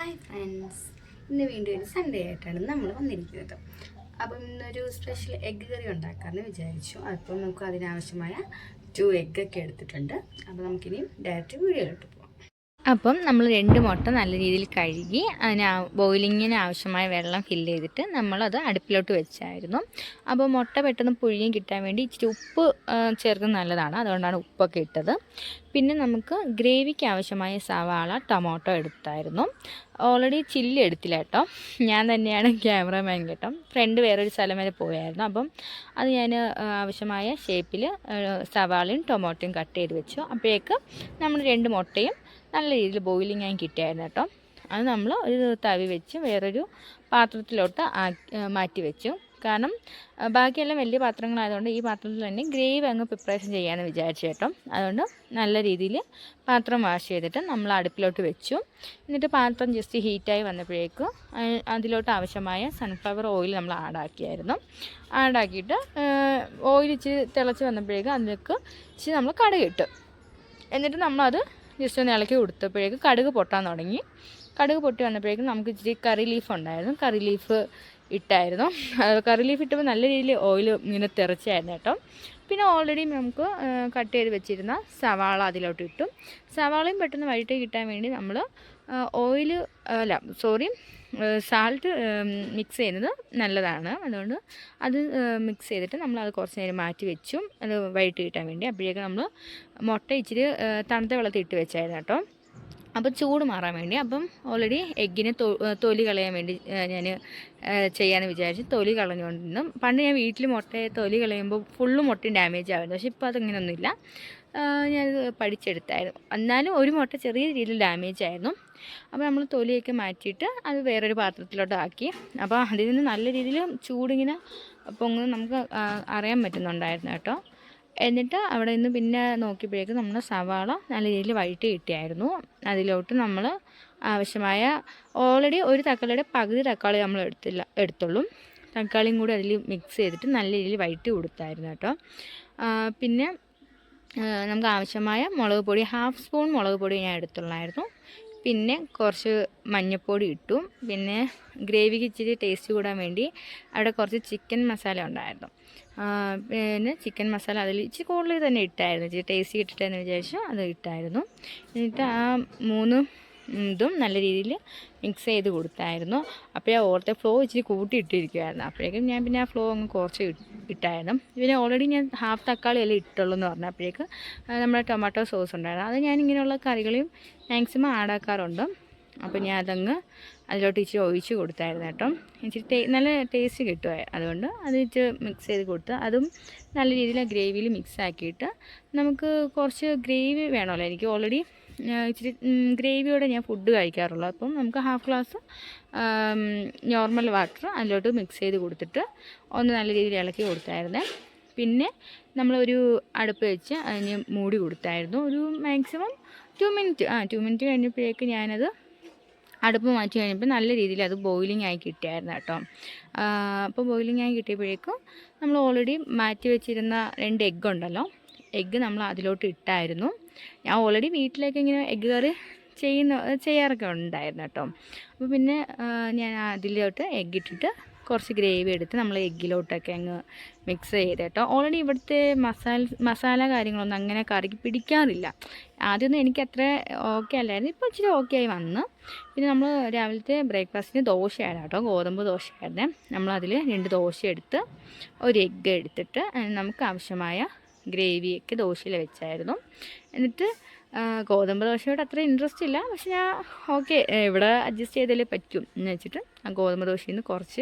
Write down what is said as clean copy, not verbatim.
Hi friends, ഇന്ന് വീണ്ടും ഒരു സൺഡേ ആയിട്ടാണ് നമ്മൾ വന്നിരിക്കുന്നത്. അപ്പം ഇന്നൊരു സ്പെഷ്യൽ എഗ്ഗ് കറി ഉണ്ടാക്കാമെന്ന് വിചാരിച്ചു. അപ്പം നമുക്ക് അതിനാവശ്യമായ 2 എഗ്ഗൊക്കെ എടുത്തിട്ടുണ്ട്. അപ്പോൾ നമുക്കിനി ഡയറക്റ്റ് വീഡിയോയിലോട്ട് പോകാം. അപ്പം നമ്മൾ 2 മുട്ട നല്ല രീതിയിൽ കഴുകി ബോയിലിങ്ങിന് ആവശ്യമായ വെള്ളം ഫില്ല് ചെയ്തിട്ട് നമ്മളത് അടുപ്പിലോട്ട് വെച്ചായിരുന്നു. അപ്പോൾ മുട്ട പെട്ടെന്ന് പുഴുങ്ങി കിട്ടാൻ വേണ്ടി ഇച്ചിരി ഉപ്പ് ചേർക്കുന്നത് നല്ലതാണ്, അതുകൊണ്ടാണ് ഉപ്പൊക്കെ ഇട്ടത്. പിന്നെ നമുക്ക് ഗ്രേവിക്ക് ആവശ്യമായ സവാള, ടൊമാറ്റോ എടുത്തായിരുന്നു. ഓൾറെഡി ചില്ലി എടുത്തില്ല കേട്ടോ, ഞാൻ തന്നെയാണ് ക്യാമറമാൻ കേട്ടോ. ഫ്രണ്ട് വേറൊരു സ്ഥലം വരെ പോയായിരുന്നു. അപ്പം അത് ഞാൻ ആവശ്യമായ ഷേപ്പിൽ സവാളയും ടൊമാറ്റോയും കട്ട് ചെയ്ത് വെച്ചു. അപ്പോഴേക്ക് നമ്മൾ 2 മുട്ടയും നല്ല രീതിയിൽ ബോയിലിംഗ് ആയി കിട്ടിയായിരുന്നു കേട്ടോ. അത് നമ്മൾ ഒരു തവി വെച്ച് വേറൊരു പാത്രത്തിലോട്ട് മാറ്റി വെച്ചു. കാരണം ബാക്കിയെല്ലാം വലിയ പാത്രങ്ങളായതുകൊണ്ട് ഈ പാത്രത്തിൽ തന്നെ ഗ്രേവി അങ്ങ് പ്രിപ്പറേഷൻ ചെയ്യാമെന്ന് വിചാരിച്ചു കേട്ടോ. അതുകൊണ്ട് നല്ല രീതിയിൽ പാത്രം വാഷ് ചെയ്തിട്ട് നമ്മൾ അടുപ്പിലോട്ട് വെച്ചു. എന്നിട്ട് പാത്രം ജസ്റ്റ് ഹീറ്റായി വന്നപ്പോഴേക്കും അതിലോട്ട് ആവശ്യമായ സൺഫ്ലവർ ഓയിൽ നമ്മൾ ആഡാക്കിയായിരുന്നു. ആഡാക്കിയിട്ട് ഓയിൽ ഇച്ചിരി തിളച്ച് വന്നപ്പോഴേക്കും അതിലേക്ക് ഇച്ചിരി നമ്മൾ കടുകിട്ടു. എന്നിട്ട് നമ്മളത് ജസ്റ്റ് ഒന്ന് ഇളക്കി കൊടുത്തപ്പോഴേക്കും കടുക് പൊട്ടാൻ തുടങ്ങി. കടുക് പൊട്ടി വന്നപ്പോഴേക്കും നമുക്ക് ഇച്ചിരി കറി ലീഫ് ഉണ്ടായിരുന്നു, കറി ലീഫ് ഇട്ടായിരുന്നു. കറി ലീഫ് ഇട്ടപ്പോൾ നല്ല രീതിയിൽ ഓയിൽ ഇങ്ങനെ തെറിച്ചായിരുന്നു കേട്ടോ. പിന്നെ ഓൾറെഡി നമുക്ക് കട്ട് ചെയ്ത് വെച്ചിരുന്ന സവാള അതിലോട്ട് ഇട്ടു. സവാളയും പെട്ടെന്ന് വഴറ്റി കിട്ടാൻ വേണ്ടി നമ്മൾ സാൾട്ട് മിക്സ് ചെയ്യുന്നത് നല്ലതാണ്. അതുകൊണ്ട് അത് മിക്സ് ചെയ്തിട്ട് നമ്മളത് കുറച്ച് നേരം മാറ്റി വെച്ചു, അത് വഴറ്റി കിട്ടാൻ വേണ്ടി. അപ്പോഴേക്കും നമ്മൾ മുട്ട ഇച്ചിരി തണുത്ത വെള്ളത്തിൽ ഇട്ട് വെച്ചായിരുന്നു കേട്ടോ, അപ്പോൾ ചൂട് മാറാൻ വേണ്ടി. അപ്പം ഓൾറെഡി എഗ്ഗിന് തൊലി കളയാൻ വേണ്ടി ഞാൻ ചെയ്യാമെന്ന് വിചാരിച്ചു. തൊലി കളഞ്ഞുകൊണ്ടിരുന്നു. പണ്ട് ഞാൻ വീട്ടിൽ മുട്ടയെ തൊലി കളയുമ്പോൾ ഫുള്ള് മുട്ടയും ഡാമേജ് ആയിരുന്നു. പക്ഷേ ഇപ്പോൾ അതങ്ങനെയൊന്നുമില്ല, ഞാനത് പഠിച്ചെടുത്തായിരുന്നു. എന്നാലും ഒരു മുട്ട ചെറിയ രീതിയിൽ ഡാമേജ് ആയിരുന്നു. അപ്പോൾ നമ്മൾ തൊലിയൊക്കെ മാറ്റിയിട്ട് അത് വേറൊരു പാത്രത്തിലോട്ട് ആക്കി. അപ്പോൾ അതിൽ നിന്ന് നല്ല രീതിയിൽ ചൂടിങ്ങനെ പൊങ്ങുന്നത് നമുക്ക് അറിയാൻ പറ്റുന്നുണ്ടായിരുന്നു കേട്ടോ. എന്നിട്ട് അവിടെ നിന്ന് പിന്നെ നോക്കിയപ്പോഴേക്കും നമ്മൾ സവാള നല്ല രീതിയിൽ വഴറ്റി കിട്ടിയായിരുന്നു. അതിലോട്ട് നമ്മൾ ആവശ്യമായ ഓൾറെഡി ഒരു തക്കാളിയുടെ പകുതി തക്കാളി നമ്മൾ എടുത്തുള്ളൂ. തക്കാളിയും കൂടി അതിൽ മിക്സ് ചെയ്തിട്ട് നല്ല രീതിയിൽ വഴറ്റി കൊടുത്തായിരുന്നു കേട്ടോ. പിന്നെ നമുക്ക് ആവശ്യമായ മുളക് പൊടി, 1/2 സ്പൂൺ മുളക് പൊടി ഞാൻ എടുത്തുള്ളായിരുന്നു. പിന്നെ കുറച്ച് മഞ്ഞൾപ്പൊടി ഇട്ടു. പിന്നെ ഗ്രേവിക്ക് ഇച്ചിരി ടേസ്റ്റ് കൂടാൻ വേണ്ടി അവിടെ കുറച്ച് ചിക്കൻ മസാല ഉണ്ടായിരുന്നു. പിന്നെ ചിക്കൻ മസാല അതിൽ ഇച്ചിരി കൂടുതൽ തന്നെ ഇട്ടായിരുന്നു, ഇച്ചിരി ടേസ്റ്റ് കിട്ടട്ടെന്ന് വിചാരിച്ചു അത് ഇട്ടായിരുന്നു. എന്നിട്ട് ആ 3 ഇതും നല്ല രീതിയിൽ മിക്സ് ചെയ്ത് കൊടുത്തായിരുന്നു. അപ്പോൾ ആ ഓർത്തെ ഫ്ലോ ഇച്ചിരി കൂട്ടിയിട്ടിരിക്കുമായിരുന്നു. അപ്പോഴേക്കും ഞാൻ പിന്നെ ആ ഫ്ലോ അങ്ങ് കുറച്ച് ഇട്ടായിരുന്നു. പിന്നെ ഓൾറെഡി ഞാൻ 1/2 തക്കാളി എല്ലാം ഇട്ടുള്ളൂ എന്ന് പറഞ്ഞു. അപ്പോഴേക്ക് നമ്മുടെ ടൊമാറ്റോ സോസ് ഉണ്ടായിരുന്നു. അത് ഞാൻ ഇങ്ങനെയുള്ള കറികളും മാക്സിമം ആഡാക്കാറുണ്ട്. അപ്പോൾ ഞാൻ അതങ്ങ് അതിലോട്ട് ഇച്ചിരി ഒഴിച്ച് കൊടുത്തായിരുന്നു കേട്ടോ. ഇച്ചിരി നല്ല ടേസ്റ്റ് കിട്ടും. അതുകൊണ്ട് അത് ഇച്ചിരി മിക്സ് ചെയ്ത് കൊടുത്ത് അതും നല്ല രീതിയിൽ ആ ഗ്രേവിയിൽ മിക്സ് ആക്കിയിട്ട് നമുക്ക് കുറച്ച് ഗ്രേവി വേണമല്ലോ. എനിക്ക് ഓൾറെഡി ഇച്ചിരി ഗ്രേവിയോടെ ഞാൻ ഫുഡ് കഴിക്കാറുള്ളൂ. അപ്പം നമുക്ക് 1/2 ഗ്ലാസ് നോർമൽ വാട്ടർ അതിലോട്ട് മിക്സ് ചെയ്ത് കൊടുത്തിട്ട് ഒന്ന് നല്ല രീതിയിൽ ഇളക്കി കൊടുത്തായിരുന്നു. പിന്നെ നമ്മളൊരു അടുപ്പ് വെച്ച് അതിന് മൂടി കൊടുത്തായിരുന്നു. ഒരു മാക്സിമം 2 മിനിറ്റ് കഴിഞ്ഞപ്പോഴേക്ക് ഞാനത് അടുപ്പ് മാറ്റി കഴിഞ്ഞപ്പോൾ നല്ല രീതിയിൽ അത് ബോയിലിംഗ് ആയി കിട്ടിയായിരുന്നു കേട്ടോ. അപ്പോൾ ബോയിലിംഗ് ആയി കിട്ടിയപ്പോഴേക്കും നമ്മൾ ഓൾറെഡി മാറ്റി വെച്ചിരുന്ന 2 എഗ്ഗ് ഉണ്ടല്ലോ, എഗ്ഗ് നമ്മൾ അതിലോട്ട് ഇട്ടായിരുന്നു. ഞാൻ ഓൾറെഡി വീട്ടിലേക്ക് ഇങ്ങനെ എഗ്ഗ് കറി ചെയ്യാറൊക്കെ ഉണ്ടായിരുന്നു കേട്ടോ. അപ്പോൾ പിന്നെ ഞാൻ അതിലോട്ട് എഗ്ഗ് ഇട്ടിട്ട് കുറച്ച് ഗ്രേവി എടുത്ത് നമ്മൾ എഗ്ഗിലോട്ടൊക്കെ അങ്ങ് മിക്സ് ചെയ്ത് കേട്ടോ. ഓൾറെഡി ഇവിടുത്തെ മസാല കാര്യങ്ങളൊന്നും അങ്ങനെ കറിക്ക് പിടിക്കാറില്ല. ആദ്യമൊന്നും എനിക്കത്ര ഓക്കെ അല്ലായിരുന്നു, ഇപ്പോൾ ഇച്ചിരി ഓക്കെ ആയി വന്ന്. പിന്നെ നമ്മൾ രാവിലത്തെ ബ്രേക്ക്ഫാസ്റ്റിന് ദോശയായിരുന്നു കേട്ടോ, ഗോതമ്പ് ദോശയായിരുന്നു. നമ്മളതിൽ 2 ദോശ എടുത്ത് ഒരു എഗ്ഗ് എടുത്തിട്ട് നമുക്ക് ആവശ്യമായ ഗ്രേവിയൊക്കെ ദോശയിൽ വെച്ചായിരുന്നു. എന്നിട്ട് ഗോതമ്പ് ദോശയോട് അത്ര ഇൻട്രസ്റ്റ് ഇല്ല, പക്ഷെ ഞാൻ ഓക്കെ ഇവിടെ അഡ്ജസ്റ്റ് ചെയ്താലേ പറ്റും എന്ന് വെച്ചിട്ട് ആ ഗോതമ്പ് ദോശയിൽ നിന്ന് കുറച്ച്